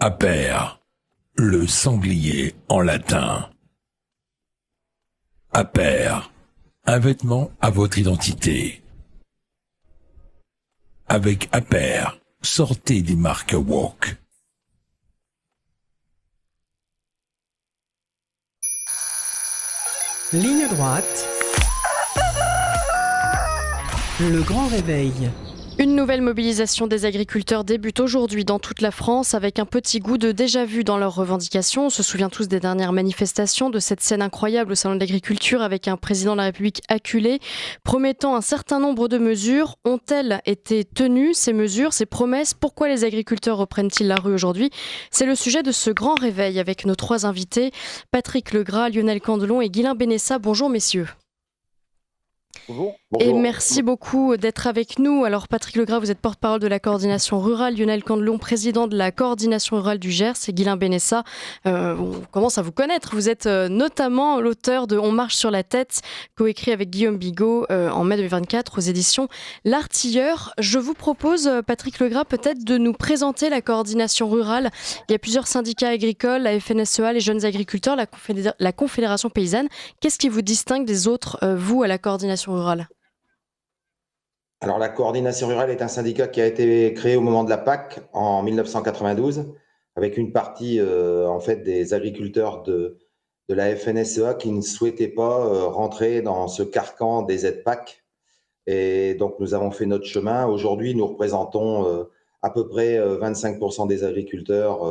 Aper, le sanglier en latin. Aper, un vêtement à votre identité. Avec Aper, sortez des marques woke. Ligne droite. Le grand réveil. Une nouvelle mobilisation des agriculteurs débute aujourd'hui dans toute la France avec un petit goût de déjà-vu dans leurs revendications. On se souvient tous des dernières manifestations, de cette scène incroyable au Salon de l'Agriculture avec un président de la République acculé, promettant un certain nombre de mesures. Ont-elles été tenues, ces mesures, ces promesses? Pourquoi les agriculteurs reprennent-ils la rue aujourd'hui? C'est le sujet de ce grand réveil avec nos trois invités, Patrick Legras, Lionel Candelon et Guilain Benessa. Bonjour messieurs. Bonjour. Et merci beaucoup d'être avec nous. Alors Patrick Legras, vous êtes porte-parole de la coordination rurale, Lionel Candelon, président de la coordination rurale du Gers, et Guilain Benessa, on commence à vous connaître. Vous êtes notamment l'auteur de On marche sur la tête, coécrit avec Guillaume Bigot en mai 2024 aux éditions L'Artilleur. Je vous propose, Patrick Legras, peut-être de nous présenter la coordination rurale. Il y a plusieurs syndicats agricoles, la FNSEA, les jeunes agriculteurs, la Confédération paysanne. Qu'est-ce qui vous distingue des autres, vous, à la coordination rurale ? Alors, la coordination rurale est un syndicat qui a été créé au moment de la PAC en 1992, avec une partie en fait des agriculteurs de la FNSEA qui ne souhaitaient pas rentrer dans ce carcan des aides PAC. Et donc, nous avons fait notre chemin. Aujourd'hui, nous représentons à peu près 25% des agriculteurs.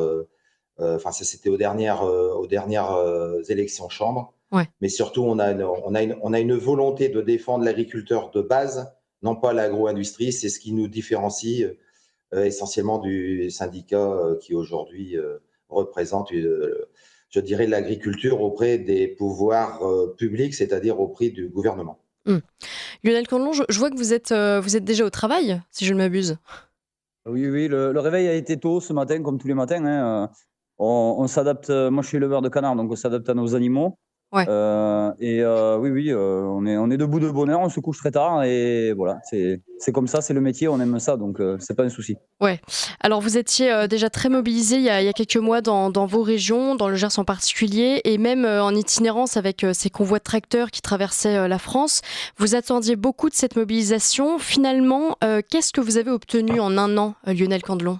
Enfin, ça, c'était aux dernières élections chambres. Ouais. Mais surtout, on a une volonté de défendre l'agriculteur de base, non pas l'agro-industrie. C'est ce qui nous différencie essentiellement du syndicat qui aujourd'hui représente, je dirais, l'agriculture auprès des pouvoirs publics, c'est-à-dire auprès du gouvernement. Lionel Candelon, je vois que vous êtes déjà au travail, si je ne m'abuse. Oui, le réveil a été tôt ce matin, comme tous les matins. Hein. On s'adapte, moi je suis éleveur de canards, donc on s'adapte à nos animaux. Ouais. On est debout de bonne heure, on se couche très tard et voilà, c'est comme ça, c'est le métier, on aime ça, donc c'est pas un souci. Ouais. Alors vous étiez déjà très mobilisé il y a quelques mois dans vos régions, dans le Gers en particulier, et même en itinérance avec ces convois de tracteurs qui traversaient la France. Vous attendiez beaucoup de cette mobilisation. Finalement, qu'est-ce que vous avez obtenu en un an, Lionel Candelon ?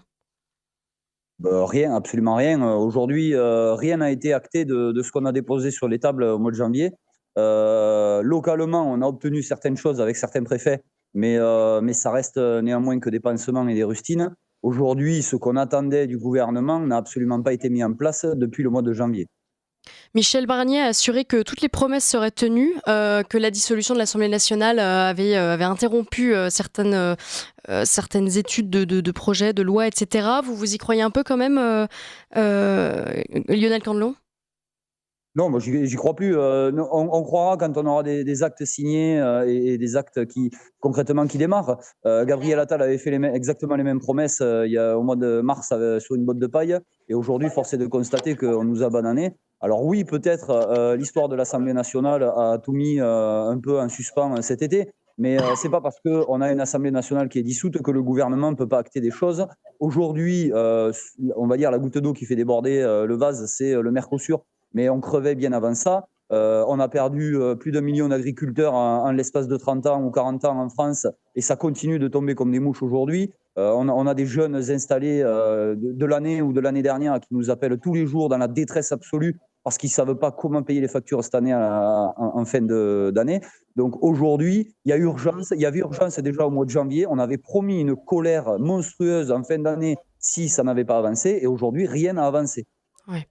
Rien, absolument rien. Aujourd'hui, rien n'a été acté de ce qu'on a déposé sur les tables au mois de janvier. Localement, on a obtenu certaines choses avec certains préfets, mais ça reste néanmoins que des pansements et des rustines. Aujourd'hui, ce qu'on attendait du gouvernement n'a absolument pas été mis en place depuis le mois de janvier. Michel Barnier a assuré que toutes les promesses seraient tenues, que la dissolution de l'Assemblée nationale avait interrompu certaines études de projets, de lois, etc. Vous y croyez un peu quand même, Lionel Candelon ? Non, moi j'y crois plus. On croira quand on aura des actes signés et des actes qui concrètement qui démarrent. Gabriel Attal avait fait exactement les mêmes promesses au mois de mars sur une botte de paille. Et aujourd'hui, force est de constater qu'on nous a bananés. Alors oui, peut-être l'histoire de l'Assemblée nationale a tout mis un peu en suspens cet été. Mais c'est pas parce qu'on a une Assemblée nationale qui est dissoute que le gouvernement ne peut pas acter des choses. Aujourd'hui, on va dire la goutte d'eau qui fait déborder le vase, c'est le Mercosur. Mais on crevait bien avant ça. On a perdu plus d'1 million d'agriculteurs en l'espace de 30 ans ou 40 ans en France, et ça continue de tomber comme des mouches aujourd'hui. On a des jeunes installés de l'année ou de l'année dernière qui nous appellent tous les jours dans la détresse absolue parce qu'ils ne savent pas comment payer les factures cette année en fin d'année. Donc aujourd'hui, il y avait urgence déjà au mois de janvier. On avait promis une colère monstrueuse en fin d'année si ça n'avait pas avancé, et aujourd'hui, rien n'a avancé. Ouais.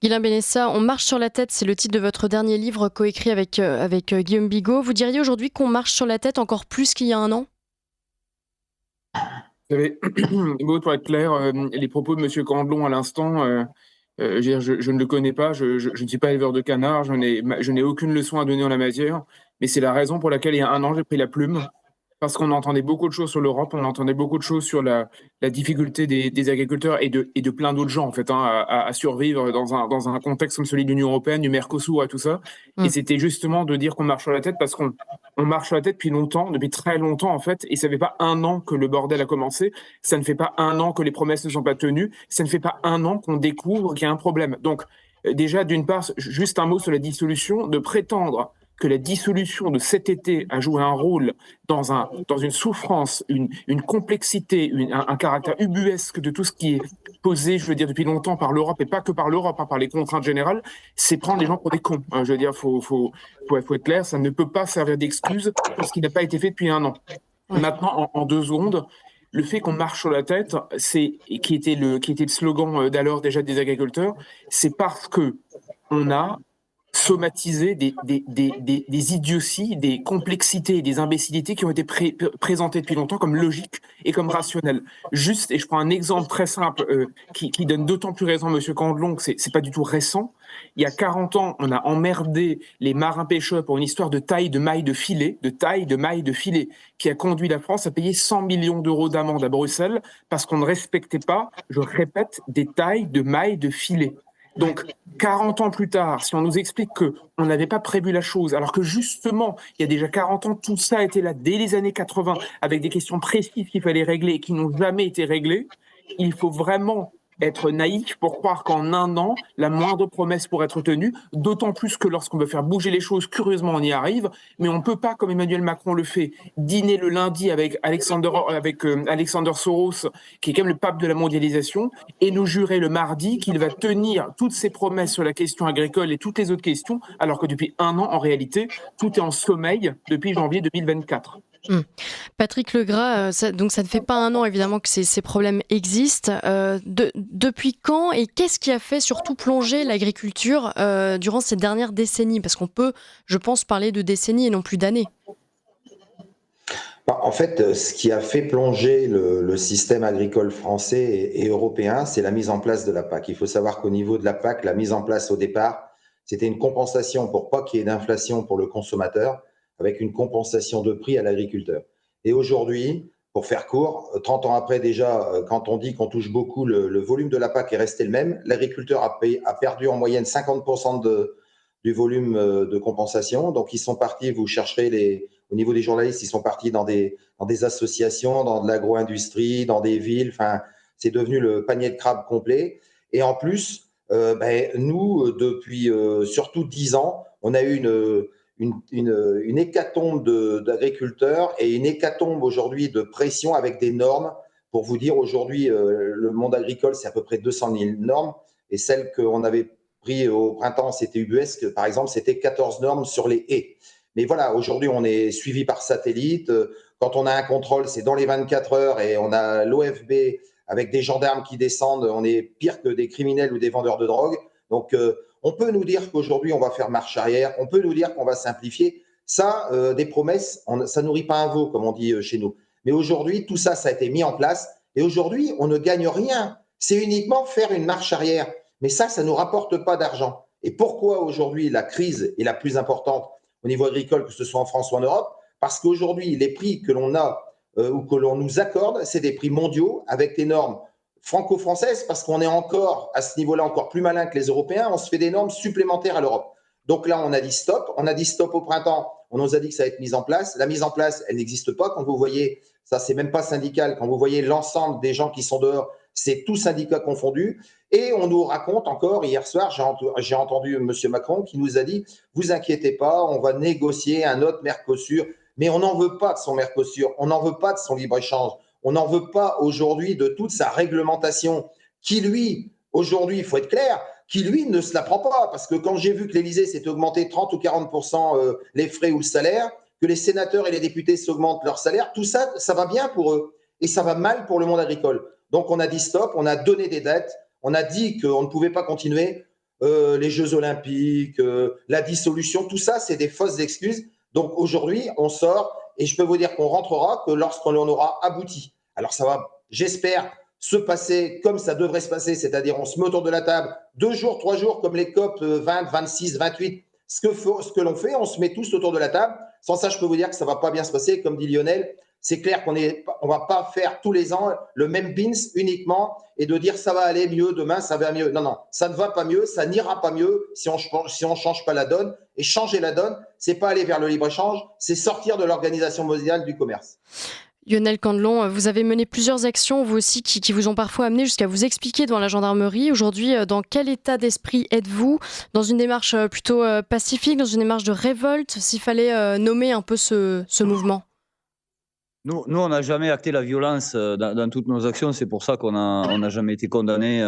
Guilain Benessa, On marche sur la tête, c'est le titre de votre dernier livre coécrit avec Guillaume Bigot. Vous diriez aujourd'hui qu'on marche sur la tête encore plus qu'il y a un an ? Vous savez, pour être clair, les propos de M. Candelon à l'instant, je ne le connais pas, je ne suis pas éleveur de canards, je n'ai aucune leçon à donner en la matière, mais c'est la raison pour laquelle il y a un an, j'ai pris la plume parce qu'on entendait beaucoup de choses sur l'Europe, on entendait beaucoup de choses sur la difficulté des agriculteurs et de plein d'autres gens, en fait, hein, à survivre dans un contexte comme celui de l'Union européenne, du Mercosur et tout ça. Et c'était justement de dire qu'on marche sur la tête, parce qu'on marche sur la tête depuis longtemps, depuis très longtemps, en fait, et ça ne fait pas un an que le bordel a commencé, ça ne fait pas un an que les promesses ne sont pas tenues, ça ne fait pas un an qu'on découvre qu'il y a un problème. Donc, déjà, d'une part, juste un mot sur la dissolution, de prétendre que la dissolution de cet été a joué un rôle dans une souffrance, une complexité, un caractère ubuesque de tout ce qui est posé, je veux dire, depuis longtemps par l'Europe, et pas que par l'Europe, hein, par les contraintes générales, c'est prendre les gens pour des cons. Hein, je veux dire, faut être clair, ça ne peut pas servir d'excuse pour ce qui n'a pas été fait depuis un an. Maintenant, en 2 secondes, le fait qu'on marche sur la tête, qui était le slogan d'alors déjà des agriculteurs, c'est parce que on a somatiser des idioties, des complexités, des imbécilités qui ont été présentées depuis longtemps comme logiques et comme rationnelles. Juste, et je prends un exemple très simple qui donne d'autant plus raison à M. Candelon que c'est pas du tout récent. Il y a 40 ans, on a emmerdé les marins-pêcheurs pour une histoire de taille de maille de filet, qui a conduit la France à payer 100 millions d'euros d'amende à Bruxelles parce qu'on ne respectait pas, je répète, des tailles de maille de filet. Donc, 40 ans plus tard, si on nous explique qu'on n'avait pas prévu la chose, alors que justement, il y a déjà 40 ans, tout ça était là dès les années 80, avec des questions précises qu'il fallait régler et qui n'ont jamais été réglées, il faut vraiment être naïf pour croire qu'en un an, la moindre promesse pourrait être tenue, d'autant plus que lorsqu'on veut faire bouger les choses, curieusement, on y arrive, mais on ne peut pas, comme Emmanuel Macron le fait, dîner le lundi avec Alexander Soros, qui est quand même le pape de la mondialisation, et nous jurer le mardi qu'il va tenir toutes ses promesses sur la question agricole et toutes les autres questions, alors que depuis un an, en réalité, tout est en sommeil depuis janvier 2024. Patrick Legras, donc ça ne fait pas un an évidemment que ces problèmes existent. Depuis quand et qu'est-ce qui a fait surtout plonger l'agriculture durant ces dernières décennies? Parce qu'on peut, je pense, parler de décennies et non plus d'années. En fait, ce qui a fait plonger le système agricole français et européen, c'est la mise en place de la PAC. Il faut savoir qu'au niveau de la PAC, la mise en place au départ, c'était une compensation pour pas qu'il y ait d'inflation pour le consommateur, avec une compensation de prix à l'agriculteur. Et aujourd'hui, pour faire court, 30 ans après déjà, quand on dit qu'on touche beaucoup, le volume de la PAC est resté le même. L'agriculteur a perdu en moyenne 50% du volume de compensation. Donc, ils sont partis, vous chercherez au niveau des journalistes, ils sont partis dans des associations, dans de l'agro-industrie, dans des villes. Enfin, c'est devenu le panier de crabe complet. Et en plus, nous, depuis surtout 10 ans, on a eu une hécatombe d'agriculteurs et une hécatombe aujourd'hui de pression avec des normes. Pour vous dire, aujourd'hui, le monde agricole, c'est à peu près 200 000 normes. Et celles qu'on avait pris au printemps, c'était ubuesque. Par exemple, c'était 14 normes sur les haies. Mais voilà, aujourd'hui, on est suivi par satellite. Quand on a un contrôle, c'est dans les 24 heures et on a l'OFB avec des gendarmes qui descendent. On est pire que des criminels ou des vendeurs de drogue. Donc, on peut nous dire qu'aujourd'hui, on va faire marche arrière. On peut nous dire qu'on va simplifier. Ça, des promesses, ça nourrit pas un veau, comme on dit chez nous. Mais aujourd'hui, tout ça, ça a été mis en place. Et aujourd'hui, on ne gagne rien. C'est uniquement faire une marche arrière. Mais ça ne nous rapporte pas d'argent. Et pourquoi aujourd'hui la crise est la plus importante au niveau agricole, que ce soit en France ou en Europe? Parce qu'aujourd'hui, les prix que l'on a ou que l'on nous accorde, c'est des prix mondiaux avec des normes franco-françaises, parce qu'on est encore à ce niveau-là encore plus malin que les Européens. On se fait des normes supplémentaires à l'Europe. Donc là, on a dit stop. On a dit stop au printemps. On nous a dit que ça va être mis en place. La mise en place, elle n'existe pas. Quand vous voyez, ça, c'est même pas syndical. Quand vous voyez l'ensemble des gens qui sont dehors, c'est tout syndicat confondu. Et on nous raconte encore, hier soir, j'ai entendu M. Macron qui nous a dit « Vous inquiétez pas, on va négocier un autre Mercosur ». Mais on n'en veut pas de son Mercosur, on n'en veut pas de son libre-échange, on n'en veut pas aujourd'hui de toute sa réglementation qui, lui, aujourd'hui, il faut être clair, qui, lui, ne se la prend pas. Parce que quand j'ai vu que l'Élysée s'est augmenté 30 ou 40% les frais ou le salaire, que les sénateurs et les députés s'augmentent leur salaire, tout ça, ça va bien pour eux. Et ça va mal pour le monde agricole. Donc, on a dit stop, on a donné des dates, on a dit qu'on ne pouvait pas continuer. Les Jeux Olympiques, la dissolution, tout ça, c'est des fausses excuses. Donc, aujourd'hui, on sort et je peux vous dire qu'on rentrera que lorsqu'on aura abouti. Alors, ça va, j'espère, se passer comme ça devrait se passer, c'est-à-dire on se met autour de la table 2 jours, 3 jours, comme les COP 20, 26, 28. Ce que l'on fait, on se met tous autour de la table. Sans ça, je peux vous dire que ça ne va pas bien se passer. Comme dit Lionel, C'est clair qu'on va pas faire tous les ans le même pins uniquement et de dire ça va aller mieux demain, ça va mieux. Non, non, ça ne va pas mieux, ça n'ira pas mieux si on change pas la donne. Et changer la donne, c'est pas aller vers le libre-échange, c'est sortir de l'Organisation mondiale du commerce. Lionel Candelon, vous avez mené plusieurs actions, vous aussi, qui vous ont parfois amené jusqu'à vous expliquer devant la gendarmerie. Aujourd'hui, dans quel état d'esprit êtes-vous? Dans une démarche plutôt pacifique, dans une démarche de révolte, s'il fallait nommer un peu ce mouvement? Nous, on n'a jamais acté la violence dans toutes nos actions. C'est pour ça qu'on n'a jamais été condamné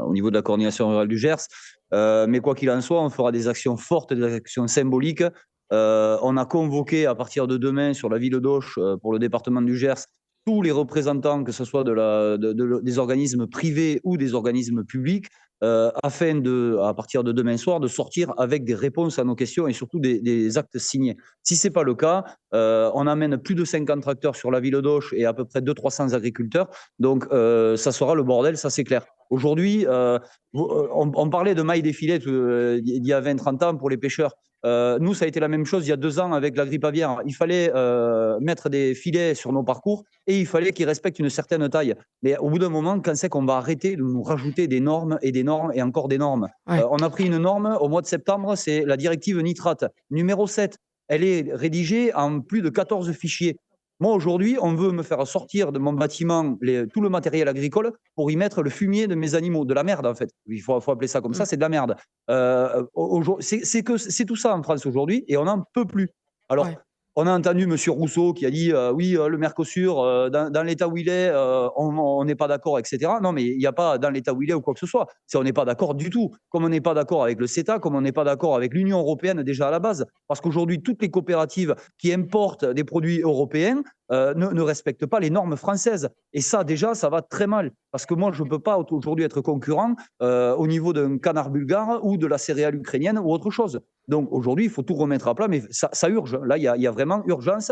au niveau de la coordination rurale du Gers. Mais quoi qu'il en soit, on fera des actions fortes, des actions symboliques. On a convoqué à partir de demain sur la ville d'Auch pour le département du Gers tous les représentants, que ce soit des organismes privés ou des organismes publics, afin à partir de demain soir, de sortir avec des réponses à nos questions et surtout des actes signés. Si ce n'est pas le cas, on amène plus de 50 tracteurs sur la ville d'Auch et à peu près 200-300 agriculteurs. Donc, ça sera le bordel, ça c'est clair. Aujourd'hui, on parlait de mailles des filets il y a 20-30 ans pour les pêcheurs. Nous, ça a été la même chose il y a 2 ans avec la grippe aviaire. Il fallait mettre des filets sur nos parcours et il fallait qu'ils respectent une certaine taille. Mais au bout d'un moment, quand c'est qu'on va arrêter de nous rajouter des normes et encore des normes? Ouais. On a pris une norme au mois de septembre, c'est la directive nitrate numéro 7. Elle est rédigée en plus de 14 fichiers. Moi, aujourd'hui, on veut me faire sortir de mon bâtiment tout le matériel agricole pour y mettre le fumier de mes animaux, de la merde en fait. Il faut appeler ça comme ça, c'est de la merde. C'est tout ça en France aujourd'hui et on n'en peut plus. Alors, on a entendu M. Rousseau qui a dit oui, le Mercosur, dans l'état où il est, on n'est pas d'accord, etc. Non, mais il n'y a pas dans l'état où il est ou quoi que ce soit. On n'est pas d'accord du tout. Comme on n'est pas d'accord avec le CETA, comme on n'est pas d'accord avec l'Union européenne déjà à la base. Parce qu'aujourd'hui, toutes les coopératives qui importent des produits européens ne respectent pas les normes françaises. Et ça, déjà, ça va très mal. Parce que moi, je ne peux pas aujourd'hui être concurrent au niveau d'un canard bulgare ou de la céréale ukrainienne ou autre chose. Donc aujourd'hui, il faut tout remettre à plat, mais ça urge. Là, il y a vraiment urgence.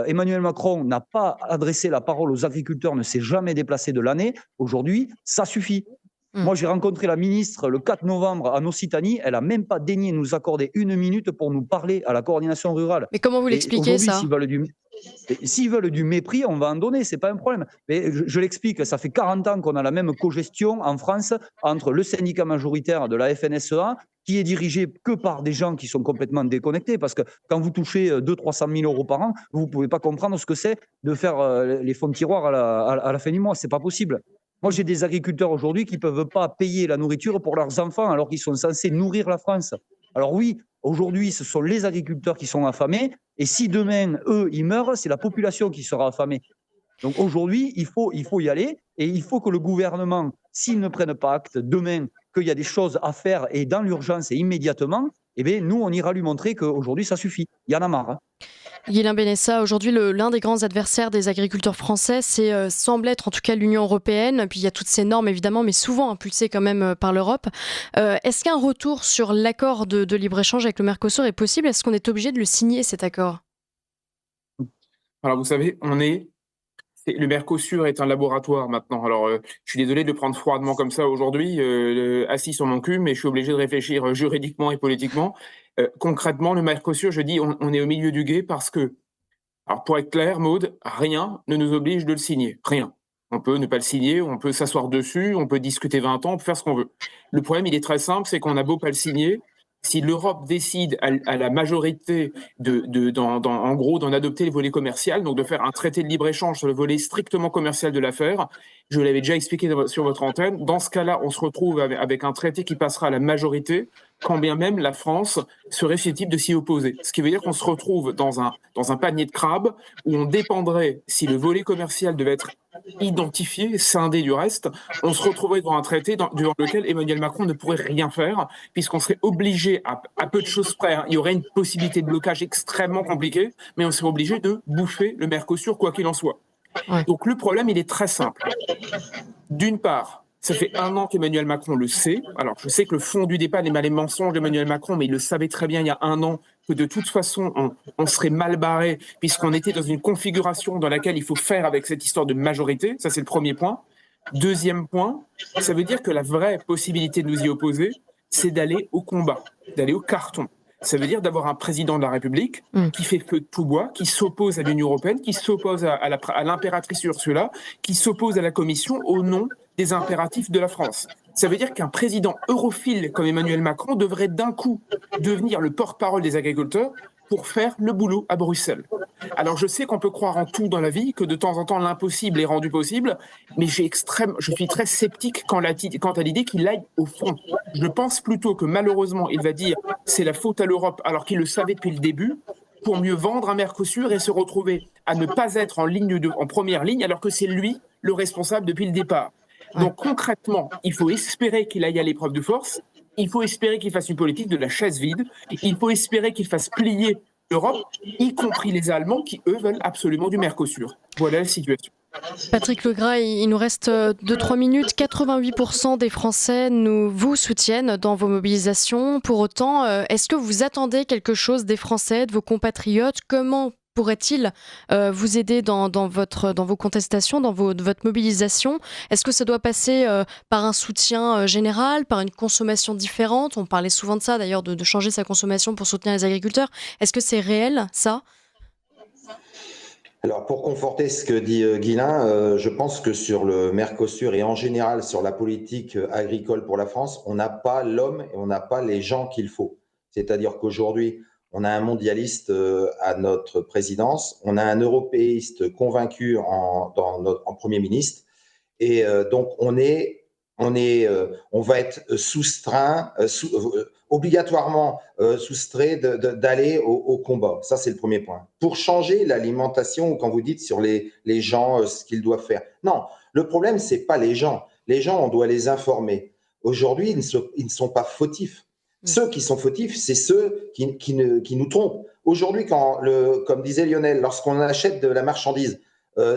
Emmanuel Macron n'a pas adressé la parole aux agriculteurs, ne s'est jamais déplacé de l'année. Aujourd'hui, ça suffit. Moi, j'ai rencontré la ministre le 4 novembre en Occitanie. Elle n'a même pas daigné nous accorder 1 minute pour nous parler à la coordination rurale. Mais comment vous l'expliquez, ça? S'ils veulent du mépris, on va en donner, ce n'est pas un problème. Mais je l'explique, ça fait 40 ans qu'on a la même cogestion en France entre le syndicat majoritaire de la FNSEA, qui est dirigé que par des gens qui sont complètement déconnectés, parce que quand vous touchez 200-300 000 € par an, vous ne pouvez pas comprendre ce que c'est de faire les fonds de tiroir à la fin du mois, ce n'est pas possible. Moi, j'ai des agriculteurs aujourd'hui qui ne peuvent pas payer la nourriture pour leurs enfants alors qu'ils sont censés nourrir la France. Alors oui, aujourd'hui, ce sont les agriculteurs qui sont affamés. Et si demain, eux, ils meurent, c'est la population qui sera affamée. Donc aujourd'hui, il faut y aller. Et il faut que le gouvernement, s'ils ne prennent pas acte demain qu'il y a des choses à faire et dans l'urgence et immédiatement, eh bien, nous, on ira lui montrer qu'aujourd'hui, ça suffit. Il y en a marre. Hein. Guilain Benessa, aujourd'hui, l'un des grands adversaires des agriculteurs français, semble être en tout cas l'Union européenne. Puis il y a toutes ces normes, évidemment, mais souvent impulsées quand même par l'Europe. Est-ce qu'un retour sur l'accord de libre-échange avec le Mercosur est possible? Est-ce qu'on est obligé de le signer, cet accord? Alors, vous savez, le Mercosur est un laboratoire maintenant. Alors, je suis désolé de le prendre froidement comme ça aujourd'hui, assis sur mon cul, mais je suis obligé de réfléchir juridiquement et politiquement. Concrètement, le Mercosur, je dis, on est au milieu du gué parce que, alors pour être clair, Maud, rien ne nous oblige de le signer. Rien. On peut ne pas le signer, on peut s'asseoir dessus, on peut discuter 20 ans, on peut faire ce qu'on veut. Le problème, il est très simple, c'est qu'on a beau pas le signer, si l'Europe décide à la majorité en gros d'en adopter le volet commercial, donc de faire un traité de libre-échange sur le volet strictement commercial de l'affaire, je l'avais déjà expliqué sur votre antenne, dans ce cas-là, on se retrouve avec un traité qui passera à la majorité, quand bien même la France serait susceptible de s'y opposer. Ce qui veut dire qu'on se retrouve dans un panier de crabes où on dépendrait, si le volet commercial devait être identifié, scindé du reste, on se retrouverait dans un traité durant lequel Emmanuel Macron ne pourrait rien faire, puisqu'on serait obligé, à peu de choses près, il y aurait une possibilité de blocage extrêmement compliquée, mais on serait obligé de bouffer le Mercosur, quoi qu'il en soit. Ouais. Donc le problème, il est très simple. D'une part, ça fait 1 an qu'Emmanuel Macron le sait. Alors, je sais que le fond du débat n'est pas les mensonges d'Emmanuel Macron, mais il le savait très bien il y a 1 an que de toute façon, on serait mal barré puisqu'on était dans une configuration dans laquelle il faut faire avec cette histoire de majorité. Ça, c'est le premier point. Deuxième point, ça veut dire que la vraie possibilité de nous y opposer, c'est d'aller au combat, d'aller au carton. Ça veut dire d'avoir un président de la République qui fait feu de tout bois, qui s'oppose à l'Union européenne, qui s'oppose à l'impératrice Ursula, qui s'oppose à la Commission au nom des impératifs de la France. Ça veut dire qu'un président europhile comme Emmanuel Macron devrait d'un coup devenir le porte-parole des agriculteurs pour faire le boulot à Bruxelles. Alors je sais qu'on peut croire en tout dans la vie, que de temps en temps l'impossible est rendu possible, mais je suis très sceptique quant à l'idée qu'il aille au fond. Je pense plutôt que malheureusement il va dire c'est la faute à l'Europe alors qu'il le savait depuis le début, pour mieux vendre un Mercosur et se retrouver à ne pas être en première ligne alors que c'est lui le responsable depuis le départ. Donc concrètement, il faut espérer qu'il aille à l'épreuve de force. Il faut espérer qu'il fasse une politique de la chaise vide. Il faut espérer qu'il fasse plier l'Europe, y compris les Allemands qui, eux, veulent absolument du Mercosur. Voilà la situation. Patrick Legras, il nous reste 2-3 minutes. 88% des Français vous soutiennent dans vos mobilisations. Pour autant, est-ce que vous attendez quelque chose des Français, de vos compatriotes ? Comment pourrait-il vous aider dans vos contestations, dans votre mobilisation ? Est-ce que ça doit passer par un soutien général, par une consommation différente ? On parlait souvent de ça d'ailleurs, de changer sa consommation pour soutenir les agriculteurs. Est-ce que c'est réel, ça ? Alors, pour conforter ce que dit Guylain, je pense que sur le Mercosur et en général sur la politique agricole pour la France, on n'a pas l'homme et on n'a pas les gens qu'il faut. C'est-à-dire qu'aujourd'hui, on a un mondialiste à notre présidence, on a un européiste convaincu en Premier ministre, et donc on va être obligatoirement soustrait d'aller au combat. Ça, c'est le premier point. Pour changer l'alimentation, ou quand vous dites sur les gens ce qu'ils doivent faire. Non, le problème, c'est pas les gens. Les gens, on doit les informer. Aujourd'hui, ils ne sont pas fautifs. Ceux qui sont fautifs, c'est ceux qui nous trompent. Aujourd'hui, comme disait Lionel, lorsqu'on achète de la marchandise,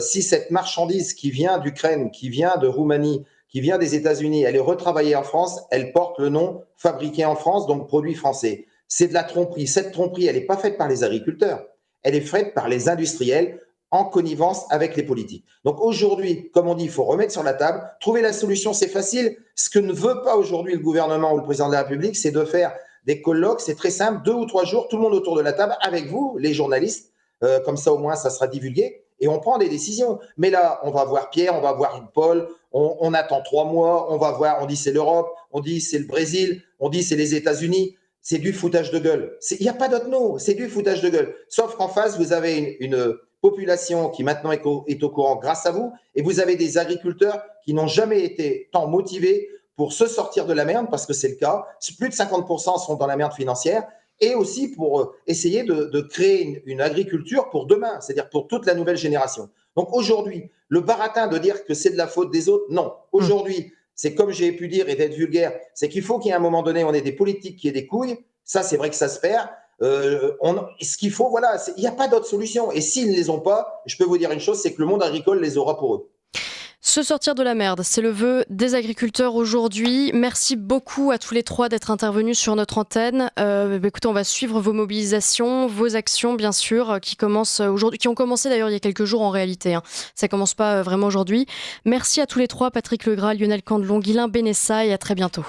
si cette marchandise qui vient d'Ukraine, qui vient de Roumanie, qui vient des États-Unis, elle est retravaillée en France, elle porte le nom fabriqué en France, donc produit français. C'est de la tromperie. Cette tromperie, elle n'est pas faite par les agriculteurs, elle est faite par les industriels en connivence avec les politiques. Donc aujourd'hui, comme on dit, il faut remettre sur la table, trouver la solution, c'est facile. Ce que ne veut pas aujourd'hui le gouvernement ou le président de la République, c'est de faire des colloques, c'est très simple, 2 ou 3 jours, tout le monde autour de la table, avec vous, les journalistes, comme ça au moins ça sera divulgué, et on prend des décisions. Mais là, on va voir Pierre, on va voir Paul, on attend 3 mois, on va voir, on dit c'est l'Europe, on dit c'est le Brésil, on dit c'est les États-Unis. C'est du foutage de gueule. Il n'y a pas d'autre mot, c'est du foutage de gueule. Sauf qu'en face, vous avez une population qui maintenant est au courant grâce à vous, et vous avez des agriculteurs qui n'ont jamais été tant motivés pour se sortir de la merde, parce que c'est le cas. Plus de 50% sont dans la merde financière, et aussi pour essayer de créer une agriculture pour demain, c'est-à-dire pour toute la nouvelle génération. Donc aujourd'hui, le baratin de dire que c'est de la faute des autres, non. Aujourd'hui, c'est comme j'ai pu dire et d'être vulgaire, c'est qu'il faut qu'il y ait un moment donné, on ait des politiques qui aient des couilles. Ça, c'est vrai que ça se perd. Ce qu'il faut, voilà, il n'y a pas d'autre solution. Et s'ils ne les ont pas, je peux vous dire une chose, c'est que le monde agricole les aura pour eux. Se sortir de la merde, c'est le vœu des agriculteurs aujourd'hui. Merci beaucoup à tous les 3 d'être intervenus sur notre antenne. Écoutez, on va suivre vos mobilisations, vos actions, bien sûr, qui commencent aujourd'hui, qui ont commencé d'ailleurs il y a quelques jours en réalité. Ça commence pas vraiment aujourd'hui. Merci à tous les 3, Patrick Legras, Lionel Candelon, Guylain Benessa, et à très bientôt.